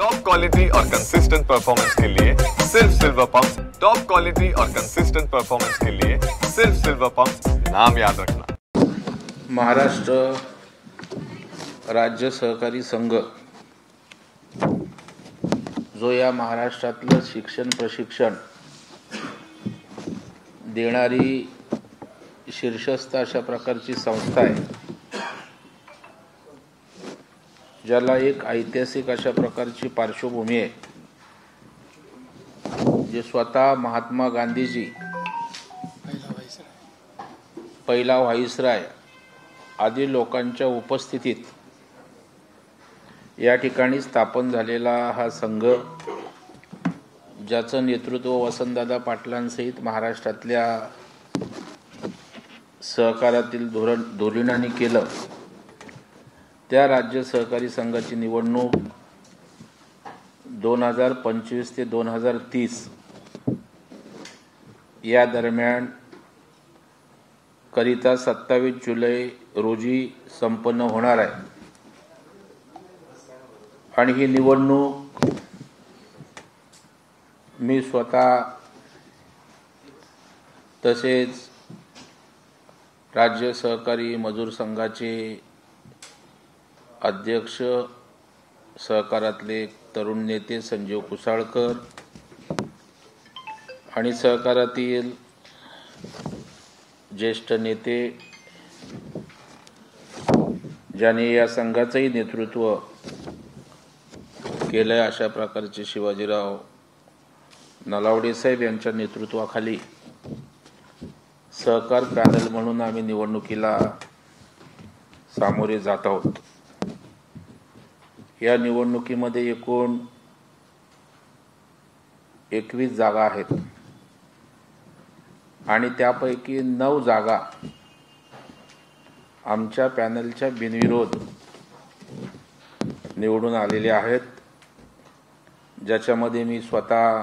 Top quality और consistent performance के लिए सिर्फ सिल्वर पंप्स। टॉप क्वालिटी और कंसिस्टेंट परफॉर्मेंस के लिए सिर्फ सिल्वर पंप्स, नाम याद रखना। महाराष्ट्र राज्य सहकारी संघ जो या महाराष्ट्रातलं शिक्षण प्रशिक्षण देणारी शीर्षस्थ अशा प्रकारची संस्था आहे, ज्याला एक ऐतिहासिक अशा प्रकारची पार्श्वभूमी आहे, जे स्वतः महात्मा गांधीजी, पहिला व्हाईसराय आदी लोकांच्या उपस्थितीत या ठिकाणी स्थापन झालेला हा संघ, ज्याचं नेतृत्व वसंतदादा पाटलांसहित महाराष्ट्रातल्या सहकारातील धोरणांनी केलं, त्या राज्य सहकारी संघाची निवडणूक 2025 ते 2030 या दरम्यान करिता 27 जुलै रोजी संपन्न होणार आहे। आणि ही निवडणूक मी स्वतः तसेच राज्य सहकारी मजूर संघाचे अध्यक्ष, सहकारातले तरुण नेते संजीव कुसाळकर आणि सहकारातील ज्येष्ठ नेते, ज्याने या संघाचंही नेतृत्व केलंय, अशा प्रकारचे शिवाजीराव नलावडे साहेब यांच्या नेतृत्वाखाली सहकार पॅनल म्हणून आम्ही निवडणुकीला सामोरे जात आहोत। या निवडणुकीमध्ये एकूण 21 जागा आहेत आणि त्यापैकी 9 जागा आमच्या पॅनलच्या बिनविरोध निवडून आलेल्या आहेत, ज्याच्यामध्ये मी स्वतः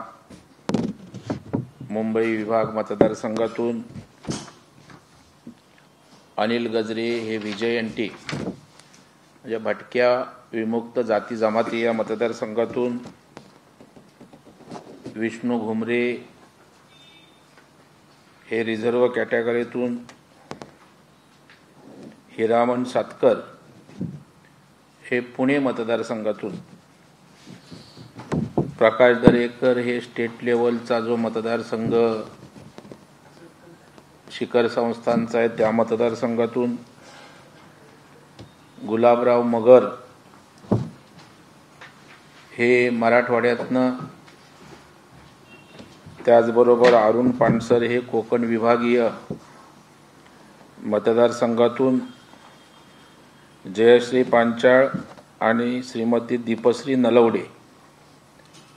मुंबई विभाग मतदारसंघातून, अनिल गजरे हे विजयंती म्हणजे भटक्या विमुक्त जाती जमाती या मतदारसंघातून, विष्णू घुमरे हे रिझर्व कॅटेगरीतून, हिरामन सातकर हे पुणे मतदारसंघातून, प्रकाश दरेकर हे स्टेट लेवलचा जो मतदारसंघ शिखर संस्थांचा आहे त्या मतदारसंघातून, गुलाबराव मगर हे मराठवाड्यातनं, त्याचबरोबर अरुण पानसर हे कोकण विभागीय मतदारसंघातून, जयश्री पांचाळ आणि श्रीमती दीपश्री नलवडे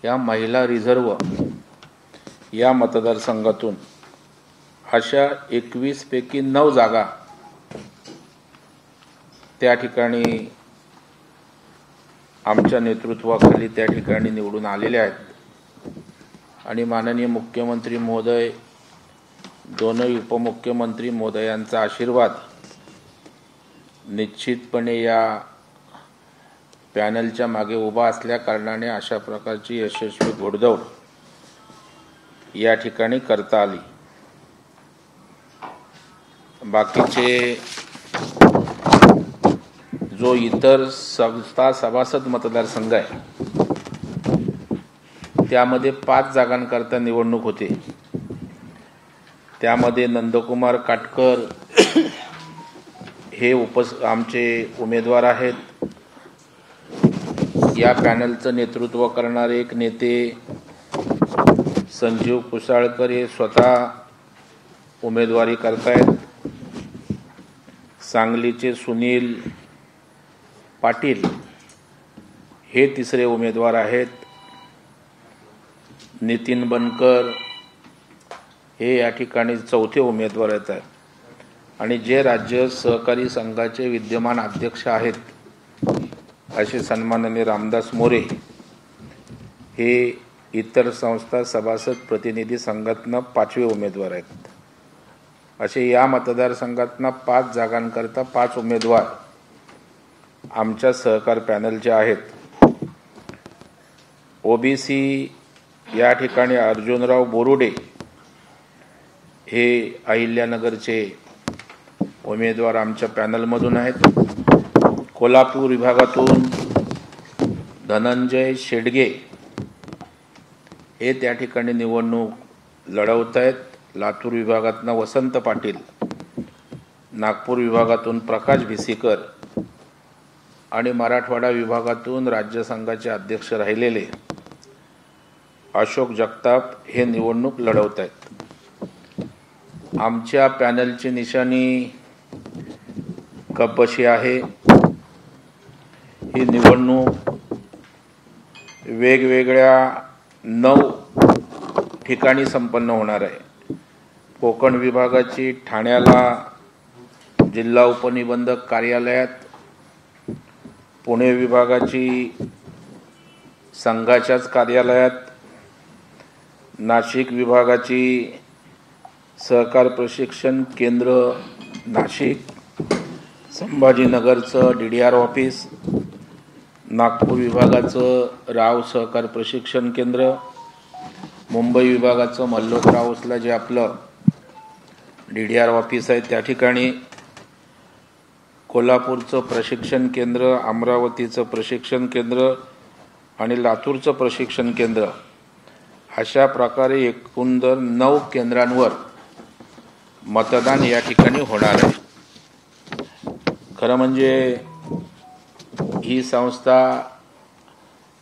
या महिला रिझर्व या मतदारसंघातून, अशा 21 पैकी 9 जागा त्या ठिकाणी आमच्या नेतृत्वाखाली त्या ठिकाणी निवडून आलेल्या आहेत। आणि माननीय मुख्यमंत्री महोदय, दोनही उपमुख्यमंत्री महोदयांचा आशीर्वाद निश्चितपणे या पॅनलच्या मागे उभा असल्या कारणाने अशा प्रकारची यशस्वी घोडदौड या ठिकाणी करता आली। बाकीचे जो इतर संस्था सभासद मतदारसंघ आहे, त्यामध्ये 5 जागांकरता निवडणूक होते। त्यामध्ये नंदकुमार काटकर हे आमचे उमेदवार आहेत। या पॅनलचं नेतृत्व करणारे एक नेते संजीव कुसाळकर हे स्वतः उमेदवारी करतायत। सांगलीचे सुनील पाटील हे तिसरे उमेदवार आहेत। नितीन बनकर हे या ठिकाणी चौथे उमेदवार आहेत। आणि जे राज्य सहकारी संघाचे विद्यमान अध्यक्ष आहेत असे सन्माननीय रामदास मोरे हे इतर संस्था सभासद प्रतिनिधी संघातनं 5वे उमेदवार आहेत। असे या मतदारसंघातनं 5 जागांकरता 5 उमेदवार आमच्या सहकार पॅनलचे आहेत। ओबीसी या ठिकाणी अर्जुनराव बोरुडे हे अहिल्यानगरचे उमेदवार आमच्या पॅनलमधून आहेत। कोल्हापूर विभागातून धनंजय शेडगे हे त्या ठिकाणी निवडणूक लढवत आहेत। लातूर विभागातून वसंत पाटील, नागपूर विभागातून प्रकाश भिसीकर आणि मराठवाडा विभागातून राज्य संघाचे अध्यक्ष राहिलेले अशोक जगताप हे निवडणूक लढवत आहेत। आमच्या पॅनलची निशाणी कपबशी आहे। ही निवडणूक वेगवेगळ्या 9 ठिकाणी संपन्न होणार आहे। कोकण विभागाची ठाण्याला जिल्हा उपनिबंधक कार्यालयात, पुणे विभागाची संघाच्याच कार्यालयात, नाशिक विभागाची सहकार प्रशिक्षण केंद्र नाशिक, संभाजीनगरचं DDR ऑफिस, नागपूर विभागाचं राव सहकार प्रशिक्षण केंद्र, मुंबई विभागाचं मल्लोक हाऊसला जे आपलं DDR ऑफिस आहे त्या ठिकाणी, कोल्हापूरचं प्रशिक्षण केंद्र, अमरावतीचं प्रशिक्षण केंद्र आणि लातूरचं प्रशिक्षण केंद्र अशा प्रकारे एकूण 9 केंद्रांवर मतदान या ठिकाणी होणार आहे। खरं म्हणजे ही संस्था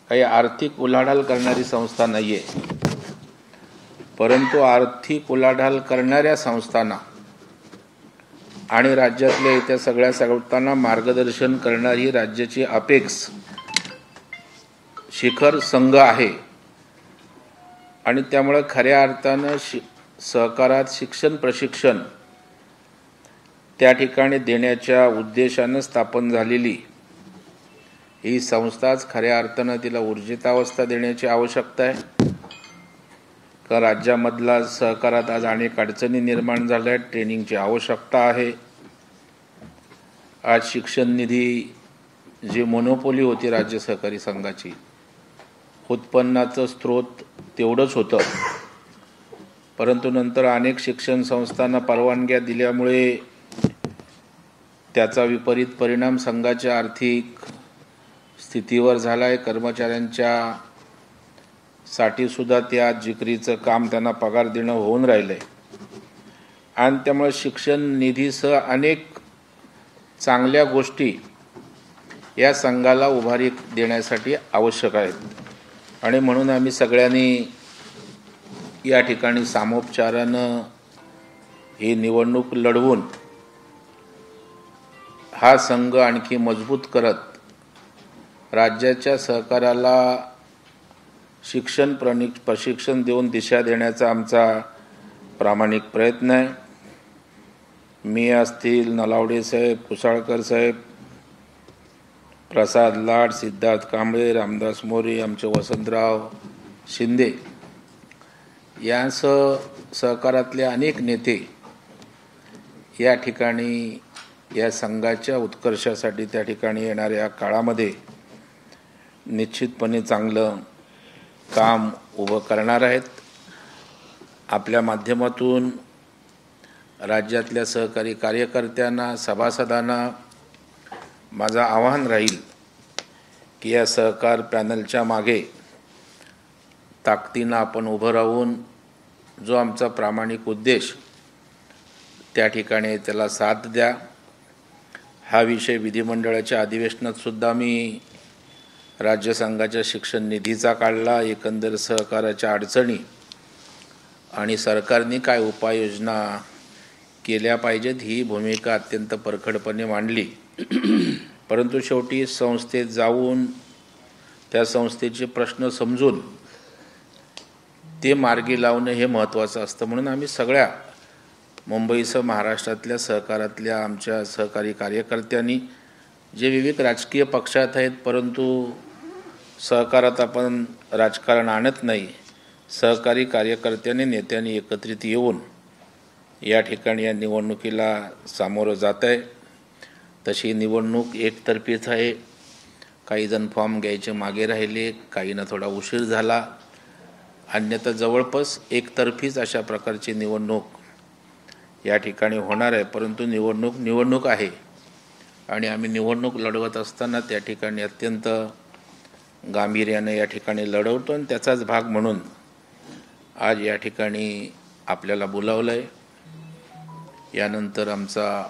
काही आर्थिक उलाढाल करणारी संस्था नाही आहे, परंतु आर्थिक उलाढाल करणाऱ्या संस्थांना आणि राज्यातल्या इतर सगळ्या संस्थांना मार्गदर्शन करणारी राज्याची अपेक्स शिखर संघ आहे आणि त्यामुळे खऱ्या अर्थानं सहकारात शिक्षण प्रशिक्षण त्या ठिकाणी देण्याच्या उद्देशानं स्थापन झालेली ही संस्थाच खऱ्या अर्थानं तिला ऊर्जितावस्था देण्याची आवश्यकता आहे। का राज्यामधला सहकारात आज अनेक अडचणी निर्माण झाल्या आहेत, ट्रेनिंगची आवश्यकता आहे। आज शिक्षण निधी जी मोनोपोली होती राज्य सहकारी संघाची, उत्पन्नाचं स्रोत तेवढंच होतं, परंतु नंतर अनेक शिक्षण संस्थांना परवानग्या दिल्यामुळे त्याचा विपरीत परिणाम संघाच्या आर्थिक स्थितीवर झाला आहे। कर्मचाऱ्यांच्या साठी सुद्धा त्या जिकरीचं काम त्यांना पगार देणं होऊन राहिलंय आणि त्यामुळे शिक्षण निधीसह अनेक चांगल्या गोष्टी या संघाला उभारी देण्यासाठी आवश्यक आहेत आणि म्हणून आम्ही सगळ्यांनी या ठिकाणी सामोपचारानं ही निवडणूक लढवून हा संघ आणखी मजबूत करत राज्याच्या सहकाराला प्रशिक्षण देऊन दिशा देण्याचा आमचा प्रामाणिक प्रयत्न आहे। मी असतील, नलावडे साहेब, कुसाळकर साहेब, प्रसाद लाड, सिद्धार्थ कांबळे, रामदास मोरे, आमचे वसंतराव शिंदे यांसह सहकारातले अनेक नेते या ठिकाणी या संघाच्या उत्कर्षासाठी त्या ठिकाणी येणाऱ्या काळामध्ये निश्चितपणे चांगलं काम उभं करणार आहेत। आपल्या माध्यमातून राज्यातल्या सहकारी कार्यकर्त्यांना, सभासदांना माझं आवाहन राहील की या सहकार पॅनलच्या मागे ताकदीनं आपण उभं राहून जो आमचा प्रामाणिक उद्देश त्या ठिकाणी त्याला साथ द्या। हा विषय विधिमंडळाच्या अधिवेशनात सुद्धा मी राज्य संघाच्या शिक्षण निधीचा काढला, एकंदर सहकाराच्या अडचणी आणि सरकारने काय उपाययोजना केल्या पाहिजेत ही भूमिका अत्यंत परखडपणे मांडली। परंतु शेवटी संस्थेत जाऊन त्या संस्थेचे प्रश्न समजून ते मार्गी लावणं हे महत्त्वाचं असतं। म्हणून आम्ही सगळ्या मुंबईसह महाराष्ट्रातल्या सहकारातल्या आमच्या सहकारी कार्यकर्त्यांनी जे विविध राजकीय पक्षात आहेत, परंतु सहकारात आपण राजकारण आणत नाही, सहकारी कार्यकर्त्यांनी नेत्यांनी एकत्रित येऊन या ठिकाणी या निवडणुकीला सामोरं जात आहे। तशी निवडणूक एकतर्फीच आहे, काही जण फॉर्म घ्यायचे मागे राहिले, काहींना थोडा उशीर झाला. अन्यथा जवळपास एकतर्फीच अशा प्रकारची निवडणूक या ठिकाणी होणार आहे. परंतु निवडणूक आहे आणि आम्ही निवडणूक लढवत असताना त्या ठिकाणी अत्यंत गांभीर्याने या ठिकाणी लढवतो आणि त्याचाच भाग म्हणून आज या ठिकाणी आपल्याला बोलावलं आहे. यानंतर आमचा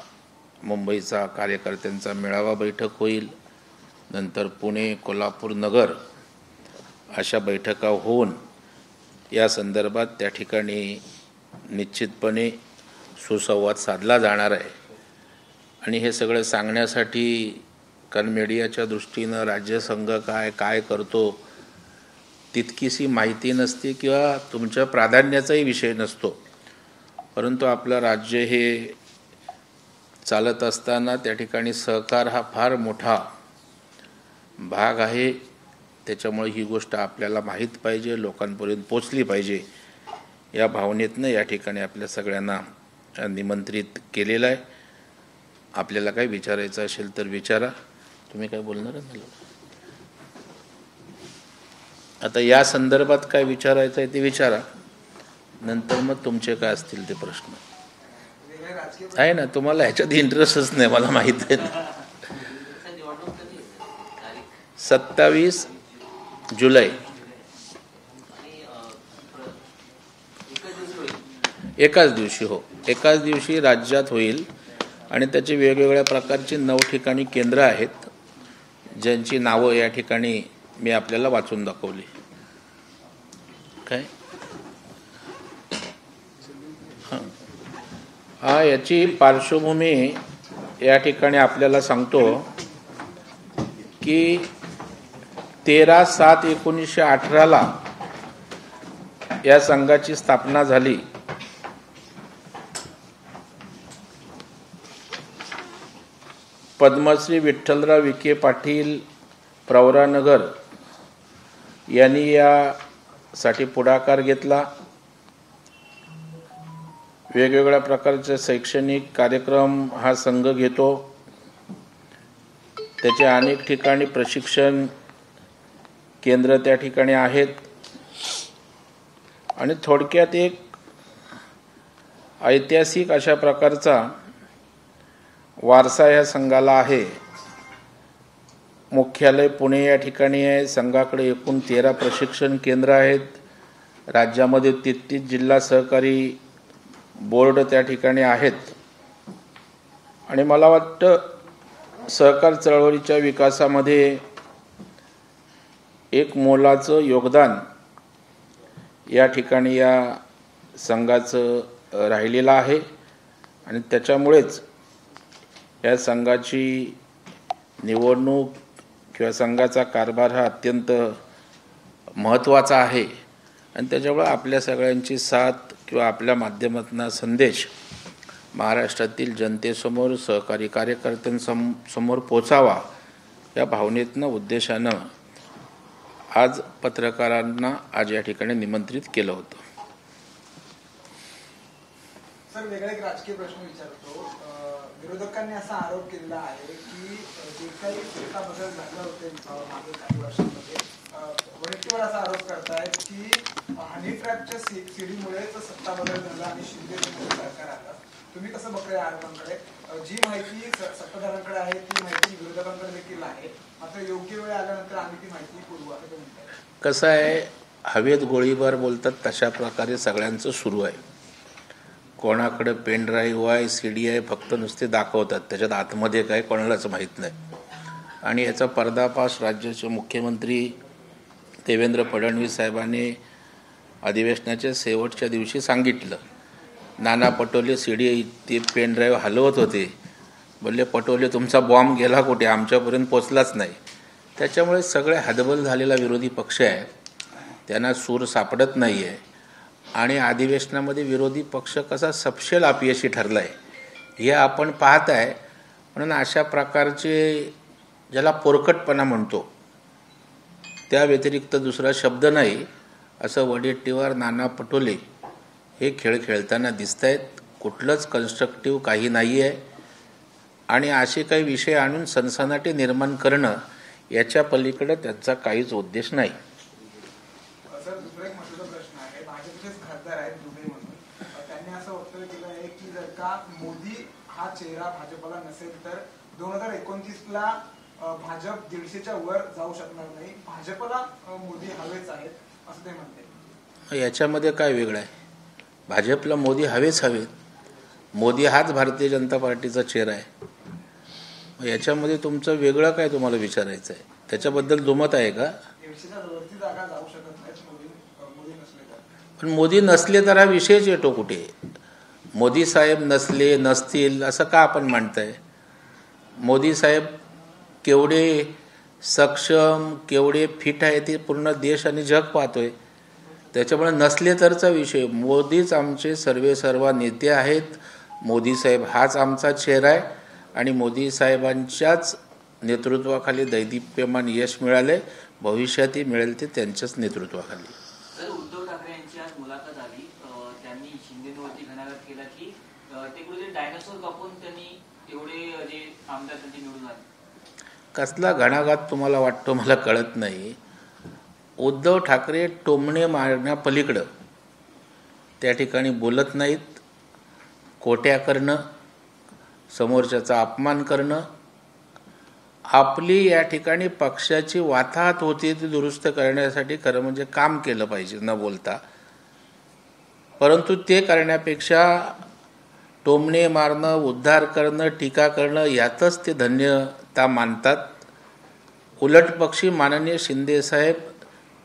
मुंबईचा कार्यकर्त्यांचा मेळावा बैठक होईल. नंतर पुणे, कोल्हापूर, नगर अशा बैठका होऊन या संदर्भात त्या ठिकाणी निश्चितपणे सुसंवाद साधला जाणार आहे. आणि हे सगळं सांगण्यासाठी कारण मीडियाच्या दृष्टीनं राज्यसंघ काय करतो तितकीशी माहिती नसते किंवा तुमच्या प्राधान्याचाही विषय नसतो. परंतु आपलं राज्य हे चालत असताना त्या ठिकाणी सहकार हा फार मोठा भाग आहे. त्याच्यामुळे ही गोष्ट आपल्याला माहीत पाहिजे, लोकांपर्यंत पोचली पाहिजे या भावनेतनं या ठिकाणी आपल्या सगळ्यांना निमंत्रित केलेलं आहे. आपल्याला काय विचारायचं असेल तर विचारा. तुम्ही काय बोलणार आहे मला? आता या संदर्भात काय विचारायचं आहे ते विचारा. नंतर मग तुमचे काय असतील ते प्रश्न आहे ना. तुम्हाला ह्याच्यात इंटरेस्टच नाही मला माहित आहे ना. 27 जुलै एकाच दिवशी. हो, एकाच दिवशी राज्यात होईल आणि त्याची वेगवेगळ्या प्रकारची 9 ठिकाणी केंद्र आहेत ज्यांची नावं या ठिकाणी मी आपल्याला वाचून दाखवली. काय याची पार्श्वभूमी या ठिकाणी आपल्याला सांगतो की 13/7/1918 या संघाची स्थापना झाली. पद्मश्री विठ्ठलराव विखे पाटील प्रवरानगर यांनी यासाठी पुढाकार घेतला. वेगवेगळ्या प्रकारचे शैक्षणिक कार्यक्रम हा संघ घेतो. त्याचे अनेक ठिकाणी प्रशिक्षण केंद्र त्या ठिकाणी आहेत आणि थोडक्यात एक ऐतिहासिक अशा प्रकारचा वारसा या संघाला आहे. मुख्यालय पुणे या ठिकाणी आहे. संघाकडे एकूण 13 प्रशिक्षण केंद्र आहेत. राज्यामध्ये 33 जिल्हा सहकारी बोर्ड त्या ठिकाणी आहेत. आणि मला वाटतं सहकार चळवळीच्या विकासामध्ये एक मोलाचं योगदान या ठिकाणी या संघाचं राहिलेलं आहे आणि त्याच्यामुळेच या संघाची निवडणूक किंवा संघाचा कारभार हा अत्यंत महत्त्वाचा आहे. आणि त्याच्यामुळे आपल्या सगळ्यांची साथ किंवा आपल्या माध्यमातून संदेश महाराष्ट्रातील जनतेसमोर, सहकारी कार्यकर्त्यांसमोर पोचावा या भावनेतनं, उद्देशानं आज पत्रकारांना आज या ठिकाणी निमंत्रित केलं होतं. सर, वेगळा एक राजकीय प्रश्न विचारतो. विरोधकांनी असा आरोप केलेला आहे की जे काही सत्ता बदल झाले होते मागील काही वर्षांमध्ये, वरटीवर असा आरोप करतायत की हनी ट्रॅपच्या सीडीमुळेच सत्ता बदल झाला आणि शिंदे सरकार आलं. तुम्ही कसं बघताय या आरोपांकडे? जी माहिती सत्ताधाऱ्यांकडे आहे ती माहिती विरोधकांकडे देखील आहे, मात्र योग्य वेळ आल्यानंतर आम्ही ती माहिती पुरवू असं म्हणताय. कसं आहे, हवेत गोळीबार बोलतात तशा प्रकारे सगळ्यांचं सुरू आहे. कोणाकडे पेन ड्राईव्ह आहे, CD आहे, फक्त नुसते दाखवतात, त्याच्यात आतमध्ये काय कोणालाच माहीत नाही. आणि याचा पर्दाफाश राज्याचे मुख्यमंत्री देवेंद्र फडणवीस साहेबांनी अधिवेशनाच्या शेवटच्या दिवशी सांगितलं. नाना पटोले CD ते पेन ड्राईव्ह हलवत होते. बोलले, पटोले तुमचा बॉम्ब गेला कुठे, आमच्यापर्यंत पोचलाच नाही. त्याच्यामुळे सगळे हतबल झालेला विरोधी पक्ष आहे, त्यांना सूर सापडत नाही आहे. आणि अधिवेशनामध्ये विरोधी पक्ष कसा सपशेल अपयशी ठरला आहे हे आपण पाहत आहे. म्हणून अशा प्रकारचे ज्याला पोरकटपणा म्हणतो त्या व्यतिरिक्त दुसरा शब्द नाही, असं वडेट्टीवार नाना पटोले हे खेळ खेळताना दिसत आहेत. कुठलंच कन्स्ट्रक्टिव्ह काही नाही आहे. आणि असे काही विषय आणून सनसनाटी निर्माण करणं याच्या पलीकडे त्यांचा काहीच उद्देश नाही. सर, दुसरा एक महत्त्वाचा प्रश्न आहे. भाजपचेच खासदार आहेत दुबे म्हणून, त्यांनी असं वक्तव्य केलं आहे की जर का मोदी हा चेहरा भाजपला नसेल तर 2029ला भाजप 150च्या वर जाऊ शकणार नाही. भाजपला मोदी हवेच आहेत असं ते म्हणते. याच्यामध्ये काय वेगळं आहे? भाजपला मोदी हवेच हवेत. मोदी हाच भारतीय जनता पार्टीचा चेहरा आहे. याच्यामध्ये तुमचं वेगळं काय तुम्हाला विचारायचं आहे? त्याच्याबद्दल दुमत आहे का? 150च्या वरती जागा जाऊ शकत नाहीत मोदी नसले तर. पण मोदी नसले तर हा विषयच येतो कुठे? मोदी साहेब नसले नसतील असं का आपण मानताय? मोदी साहेब केवढे सक्षम केवढे फिट आहे ते पूर्ण देश आणि जग पाहतोय. त्याच्यामुळे नसले तरचा विषय. मोदीच आमचे सर्वेसर्वा नेते आहेत. मोदी साहेब हाच आमचा चेहरा आहे आणि मोदी साहेबांच्याच नेतृत्वाखाली दैदिप्यमान यश मिळाले. भविष्यातही मिळेल ते त्यांच्याच नेतृत्वाखाली. सर, उद्धव ठाकरे यांची आज मुलाखत आली. त्यांनी शिंदेवरती घणाघात केला की ते कुठे डायनासोर कापून त्यांनी एवढे जे आमदार त्यांचे निवडून आले. कसला घणाघात तुम्हाला वाटतो मला कळत नाही. उद्धव ठाकरे टोमणे मारण्यापलीकडं त्या ठिकाणी बोलत नाहीत. कोट्या करणं, समोरच्याचा अपमान करणं, आपली या ठिकाणी पक्षाची वाताहत होती ती दुरुस्त करण्यासाठी खरं म्हणजे काम केलं पाहिजे न बोलता. परंतु ते करण्यापेक्षा टोमणे मारणं, उद्धार करणं, टीका करणं यातच ते धन्यता मानतात. उलटपक्षी माननीय शिंदेसाहेब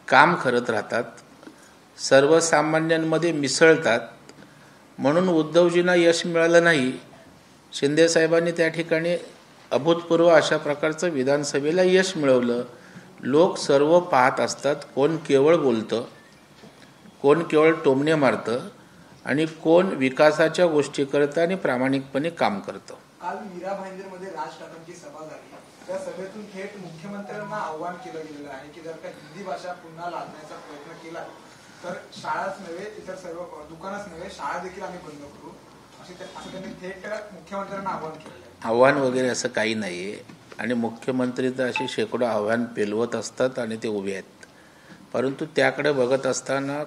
काम करत राहतात, सर्वसामान्यांमध्ये मिसळतात. म्हणून उद्धवजींना यश मिळालं नाही. शिंदेसाहेबांनी त्या ठिकाणी अभूतपूर्व अशा प्रकारचं विधानसभेला यश मिळवलं. लोक सर्व पाहत असतात. कोण केवळ बोलतं, कोण केवळ टोमणे मारतं आणि कोण विकासाच्या गोष्टी करतं आणि प्रामाणिकपणे काम करतं. काल मीरा भाईंदरमध्ये राज ठाकरेंची सभा झाली. त्या सभेतून थेट मुख्यमंत्र्यांना आव्हान केलं गेलेलं आहे की जर का हिंदी भाषा पुन्हा लादण्याचा प्रयत्न केला तर शाळाच नव्हे, इतर सर्व दुकानच नव्हे, शाळा देखील आम्ही बंद करू असं त्यांनी थेट मुख्यमंत्र्यांना आव्हान केलं. आव्हान वगैरे असं काही नाही आहे. आणि मुख्यमंत्री तर अशी शेकडो आव्हान पेलवत असतात आणि ते उभे आहेत. परंतु त्याकडे बघत असताना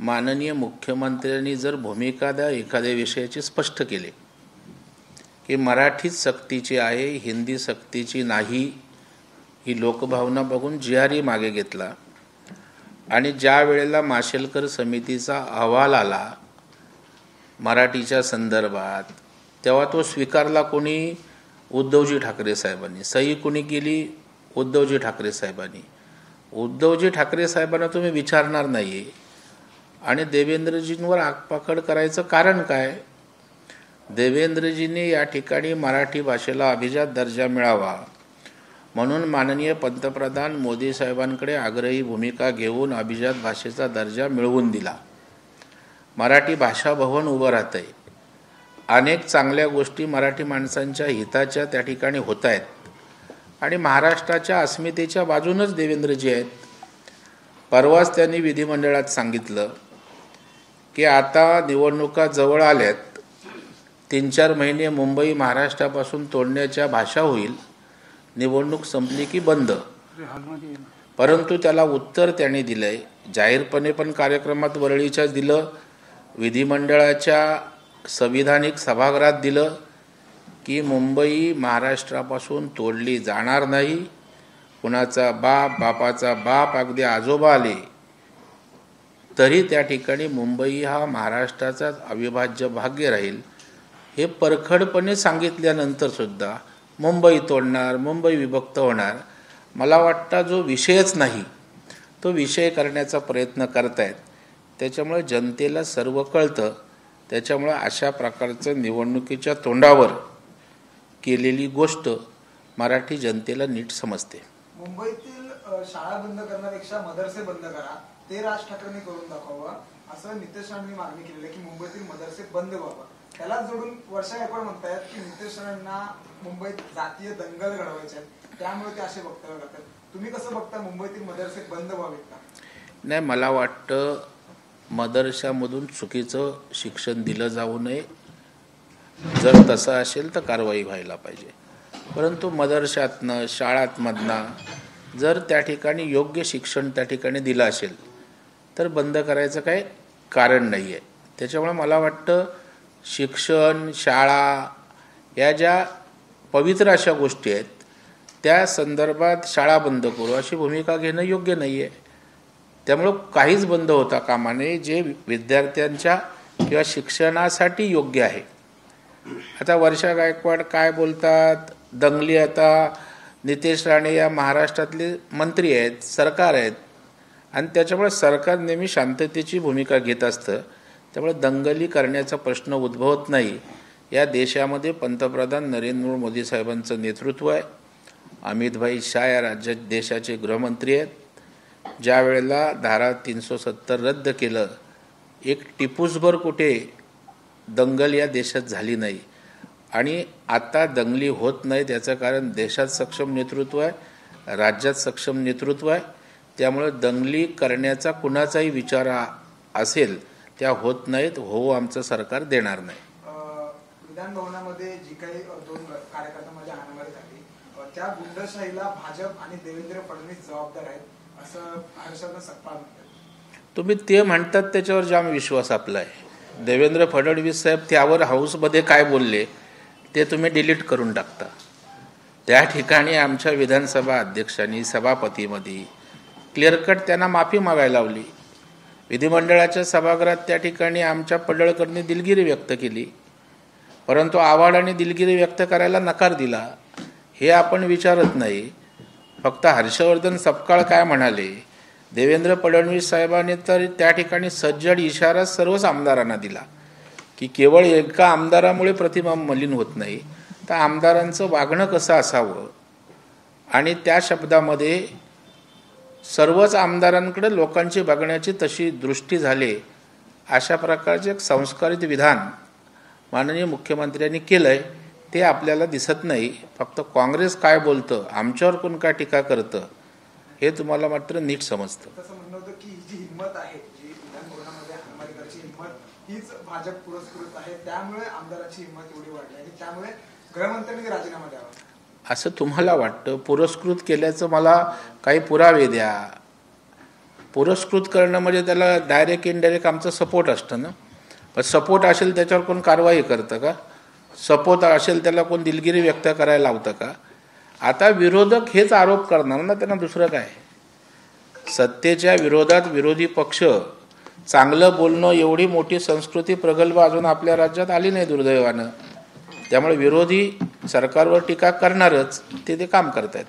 माननीय मुख्यमंत्र्यांनी जर भूमिका एखाद्या विषयाची स्पष्ट केली की मराठीच सक्तीची आहे, हिंदी सक्तीची नाही, ही लोकभावना बघून जी मागे घेतला. आणि ज्या वेळेला माशेलकर समितीचा अहवाल आला मराठीच्या संदर्भात तेव्हा तो स्वीकारला कोणी? उद्धवजी ठाकरे साहेबांनी. सही कोणी केली? उद्धवजी ठाकरे साहेबांनी. उद्धवजी ठाकरे साहेबांना तुम्ही विचारणार नाही आणि देवेंद्रजींवर आगपाखड करायचं कारण काय? देवेंद्रजींनी या ठिकाणी मराठी भाषेला अभिजात दर्जा मिळावा म्हणून माननीय पंतप्रधान मोदी साहेबांकडे आग्रही भूमिका घेऊन अभिजात भाषेचा दर्जा मिळवून दिला. मराठी भाषा भवन उभं राहतंय. अनेक चांगल्या गोष्टी मराठी माणसांच्या हिताच्या त्या ठिकाणी होत आहेत आणि महाराष्ट्राच्या अस्मितेच्या बाजूनच देवेंद्रजी आहेत. परवाच त्यांनी विधिमंडळात सांगितलं की आता निवडणुका जवळ आल्यात, 3-4 महिने मुंबई महाराष्ट्रापासून तोडण्याच्या भाषा होईल, निवडणूक संपली की बंद. परंतु त्याला उत्तर त्यांनी दिलंय. जाहीरपणे पण कार्यक्रमात वरळीच्या दिलं, विधिमंडळाच्या संविधानिक सभागृहात दिलं की मुंबई महाराष्ट्रापासून तोडली जाणार नाही. कुणाचा बाप, बापाचा बाप, अगदी आजोबा आले तरी त्या ठिकाणी मुंबई हा महाराष्ट्राचाच अविभाज्य भाग्य राहील. हे परखडपणे सांगितल्यानंतर सुद्धा मुंबई तोडणार, मुंबई विभक्त होणार, मला वाटतं जो विषयच नाही तो विषय करण्याचा प्रयत्न करतायत. त्याच्यामुळे जनतेला सर्व कळतं. त्याच्यामुळे अशा प्रकारचं निवडणुकीच्या तोंडावर केलेली गोष्ट मराठी जनतेला नीट समजते. मुंबईतील शाळा बंद करण्यापेक्षा मदरसे बंद करा, ते राज ठाकरेंनी करून दाखवावं असं नितेश राणांनी मागणी केलेली आहे की मुंबईतील मदरसे बंद व्हावं. त्याला जोडून वर्षा गायकवाड म्हणतायत की नितेश राणांना मुंबईत जातीय दंगल घडवायचे आहेत, त्यामुळे ते असे वक्तव्य करतात. तुम्ही कसं बघता, मुंबईतील मदरसे बंद व्हावेत का? नाही, मला वाटतं मदरशामधून चुकीचं शिक्षण दिलं जाऊ नये. जर तसं असेल तर कारवाई व्हायला पाहिजे. परंतु मदरशातनं, शाळांमधनं जर त्या ठिकाणी योग्य शिक्षण त्या ठिकाणी दिलं असेल तर बंद करायचं काही कारण नाही आहे. त्याच्यामुळे मला वाटतं शिक्षण, शाळा या ज्या पवित्र अशा गोष्टी आहेत त्या संदर्भात शाळा बंद करू अशी भूमिका घेणं योग्य नाही आहे. त्यामुळं काहीच बंद होता कामा नये जे विद्यार्थ्यांच्या किंवा शिक्षणासाठी योग्य आहे. आता वर्षा गायकवाड काय बोलतात, दंगली, आता नितेश राणे या महाराष्ट्रातले मंत्री आहेत, सरकार आहेत आणि त्याच्यामुळे सरकार नेहमी शांततेची भूमिका घेत असतं. त्यामुळे दंगली करण्याचा प्रश्न उद्भवत नाही. या देशामध्ये पंतप्रधान नरेंद्र मोदी साहेबांचं नेतृत्व आहे. अमितभाई शाह या राज्यात देशाचे गृहमंत्री आहेत. ज्या वेळेला धारा 370 रद्द केलं, एक टिपूसभर कुठे दंगल या देशात झाली नाही आणि आता दंगली होत नाही. त्याचं कारण देशात सक्षम नेतृत्व आहे, राज्यात सक्षम नेतृत्व आहे. त्यामुळे दंगली करण्याचा कुणाचाही विचार असेल त्या होत नाहीत. हो, आमचं सरकार देणार नाही. विधान भवनामध्ये जी काही 2 कार्यकर्त्यांमध्ये हाणामारी झाली त्या गुंडशाहीला भाजप आणि देवेंद्र फडणवीस जबाबदार आहेत असं हर्षवर्धन सपकाळ म्हणतात. तुम्ही ते म्हणतात त्याच्यावर जाम विश्वास आपला आहे. देवेंद्र फडणवीस साहेब त्यावर हाऊसमध्ये काय बोलले ते तुम्ही डिलीट करून टाकता. त्या ठिकाणी आमच्या विधानसभा अध्यक्षांनी सभापतीमध्ये क्लिअर कट त्यांना माफी मागायला लावली. विधिमंडळाच्या सभागृहात त्या ठिकाणी आमच्या पडळकरनी दिलगिरी व्यक्त केली, परंतु आव्हाड आणि दिलगिरी व्यक्त करायला नकार दिला. हे आपण विचारत नाही. फक्त हर्षवर्धन सपकाळ काय म्हणाले, देवेंद्र फडणवीस साहेबांनी तर त्या ठिकाणी सज्जड इशारा सर्वच आमदारांना दिला की केवळ एका आमदारामुळे प्रतिमा मलिन होत नाही, तर आमदारांचं वागणं कसं असावं आणि त्या शब्दामध्ये सर्वच आमदारांकडे लोकांची बघण्याची तशी दृष्टी झाली. अशा प्रकारचे एक संस्कारित विधान माननीय मुख्यमंत्र्यांनी केलं आहे. ते आपल्याला दिसत नाही. फक्त काँग्रेस काय बोलतं, आमच्यावर कोण काय टीका करतं हे तुम्हाला मात्र नीट समजतं. तसं म्हणणं होतं की ही जी हिंमत आहे, जी विधान भवनामध्ये हाणामारी करायची हिंमत, हीच भाजप पुरस्कृत आहे. त्यामुळे आमदारांची हिंमत एवढी वाढली आणि त्यामुळे गृहमंत्र्यांनी राजीनामा द्यावा असं तुम्हाला वाटतं. पुरस्कृत केल्याचं मला काही पुरावे द्या. पुरस्कृत करणं म्हणजे त्याला डायरेक्ट इनडायरेक्ट आमचा सपोर्ट असतं ना. पण सपोर्ट असेल त्याच्यावर कोण कारवाई करतं का? सपोर्ट असेल त्याला कोण दिलगिरी व्यक्त करायला लावतं का? आता विरोधक हेच आरोप करणार ना, त्यांना दुसरं काय. सत्तेच्या विरोधात विरोधी पक्ष चांगलं बोलणं एवढी मोठी संस्कृती प्रगल्भ अजून आपल्या राज्यात आली नाही दुर्दैवानं. त्यामुळे विरोधी सरकारवर टीका करणारच, ते काम करतायत.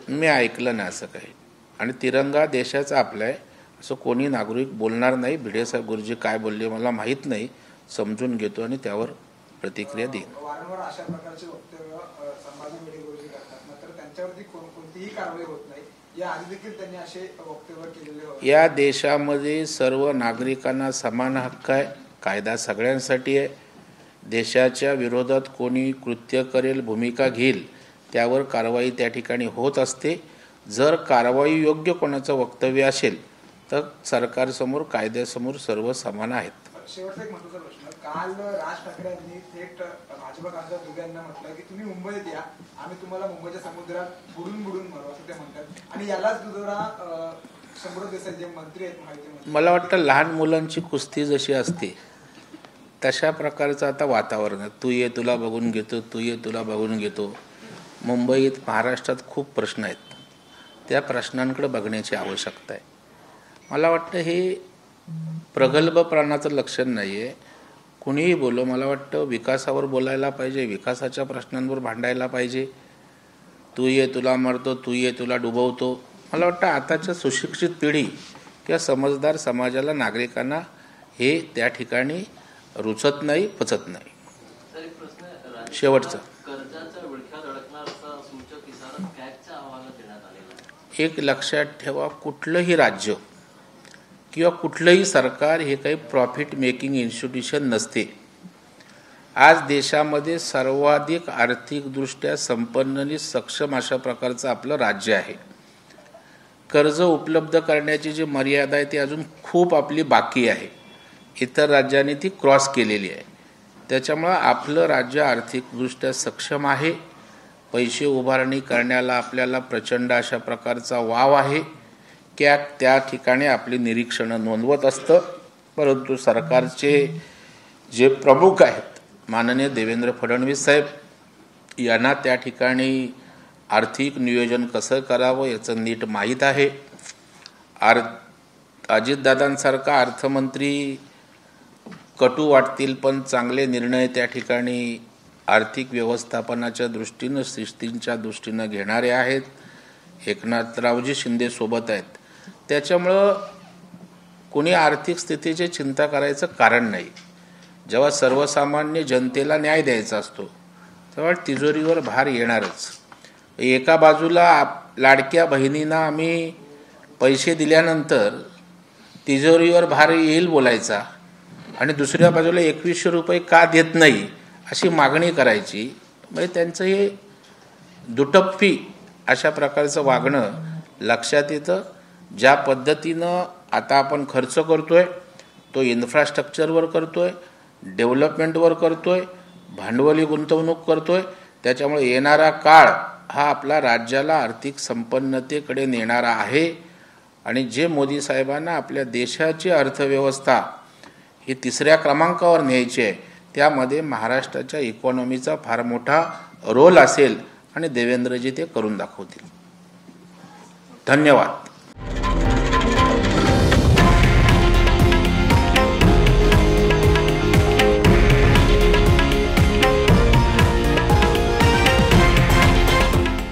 मी ऐकलं नाही असं काही. आणि तिरंगा देशाचा आपला आहे असं कोणी नागरिक बोलणार नाही. भिडे साहेब गुरुजी काय बोलले मला माहीत नाही, समजून घेतो आणि त्यावर प्रतिक्रिया देईन. वारंवार अशा प्रकारचे वक्तव्य संभाजी भिडे गुरुजी करतात, मात्र त्यांच्यावरती कोणतीही कारवाई होत नाही. या आधी देखील त्यांनी असे वक्तव्य केलेले होते. या देशामध्ये सर्व नागरिकांना समान हक्क आहे. कायदा सगळ्यांसाठी आहे. देशाच्या विरोधात कोणी कृत्य करेल, भूमिका घेईल, त्यावर कारवाई त्या ठिकाणी होत असते. जर कारवाई योग्य कोणाचं वक्तव्य असेल तर सरकारसमोर, कायद्यासमोर सर्व समान आहेत. शेवटचा एक महत्त्वाचा प्रश्न. काल राज ठाकरे यांनी थेट भाजप खासदार दुबे यांना म्हटलं की तुम्ही मुंबईत या, आम्ही तुम्हाला मुंबईच्या समुद्रात बुडून मारू असं ते म्हणतात. आणि यालाच दुजोरा शंभूराज देसाई जे मंत्री आहेत माहिती, मला वाटतं लहान मुलांची कुस्ती जशी असते तशा प्रकारचं आता वातावरण आहे. तू ये तुला बघून घेतो, तू ये तुला बघून घेतो. मुंबईत, महाराष्ट्रात खूप प्रश्न आहेत. त्या प्रश्नांकडे बघण्याची आवश्यकता आहे. मला वाटतं हे प्रगल्भपणाचं लक्षण नाही आहे. कुणीही बोलो, मला वाटतं विकासावर बोलायला पाहिजे, विकासाच्या प्रश्नांवर भांडायला पाहिजे. तू ये तुला मारतो, तू ये तुला डुबवतो. मला वाटतं आताच्या सुशिक्षित पिढी किंवा समजदार समाजाला, नागरिकांना हे त्या ठिकाणी रुचत नाही, पचत नाही. शेवटचं एक लक्षात ठेवा, कुठलंही राज्य किंवा कुठलंही सरकार हे काही प्रॉफिट मेकिंग इन्स्टिट्यूशन नसते. आज देशामध्ये सर्वाधिक आर्थिकदृष्ट्या संपन्न आणि सक्षम अशा प्रकारचं आपलं राज्य आहे. कर्ज उपलब्ध करण्याची जी मर्यादा आहे ती अजून खूप आपली बाकी आहे. इतर राज्यांनी ती क्रॉस केलेली आहे. त्याच्यामुळं आपलं राज्य आर्थिकदृष्ट्या सक्षम आहे. पैसे उभारणी करण्याला आपल्याला प्रचंड अशा प्रकारचा वाव आहे की त्या ठिकाणी आपली निरीक्षणं नोंदवत असतं. परंतु सरकारचे जे प्रमुख आहेत माननीय देवेंद्र फडणवीस साहेब यांना त्या ठिकाणी आर्थिक नियोजन कसं करावं याचं नीट माहीत आहे. अजितदादांसारखा अर्थमंत्री कटू वाटतील पण चांगले निर्णय त्या ठिकाणी आर्थिक व्यवस्थापनाच्या दृष्टीनं शिस्तींच्या दृष्टीनं घेणारे आहेत. एकनाथरावजी शिंदे सोबत आहेत. त्याच्यामुळं कोणी आर्थिक स्थितीची चिंता करायचं कारण नाही. जेव्हा सर्वसामान्य जनतेला न्याय द्यायचा असतो तेव्हा तिजोरीवर भार येणारच. एका बाजूला लाडक्या बहिणींना आम्ही पैसे दिल्यानंतर तिजोरीवर भार येईल बोलायचा आणि दुसऱ्या बाजूला 2100 रुपये का देत नाही अशी मागणी करायची. म्हणजे त्यांचं हे दुटप्पी अशा प्रकारचं वागणं लक्षात येतं. ज्या पद्धतीनं आता आपण खर्च करतोय तो इन्फ्रास्ट्रक्चरवर करतोय, डेव्हलपमेंटवर करतोय, भांडवली गुंतवणूक करतोय. त्याच्यामुळे येणारा काळ हा आपला राज्याला आर्थिक संपन्नतेकडे नेणारा आहे. आणि जे मोदी साहेबांना आपल्या देशाची अर्थव्यवस्था ही 3ऱ्या क्रमांकावर न्यायची आहे त्यामध्ये महाराष्ट्राच्या इकॉनॉमीचा फार मोठा रोल असेल आणि देवेंद्रजी ते करून दाखवतील. धन्यवाद.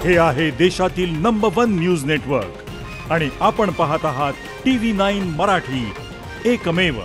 हे आहे देशातील नंबर 1 न्यूज नेटवर्क आणि आपण पाहत आहात TV9 मराठी, एकमेव.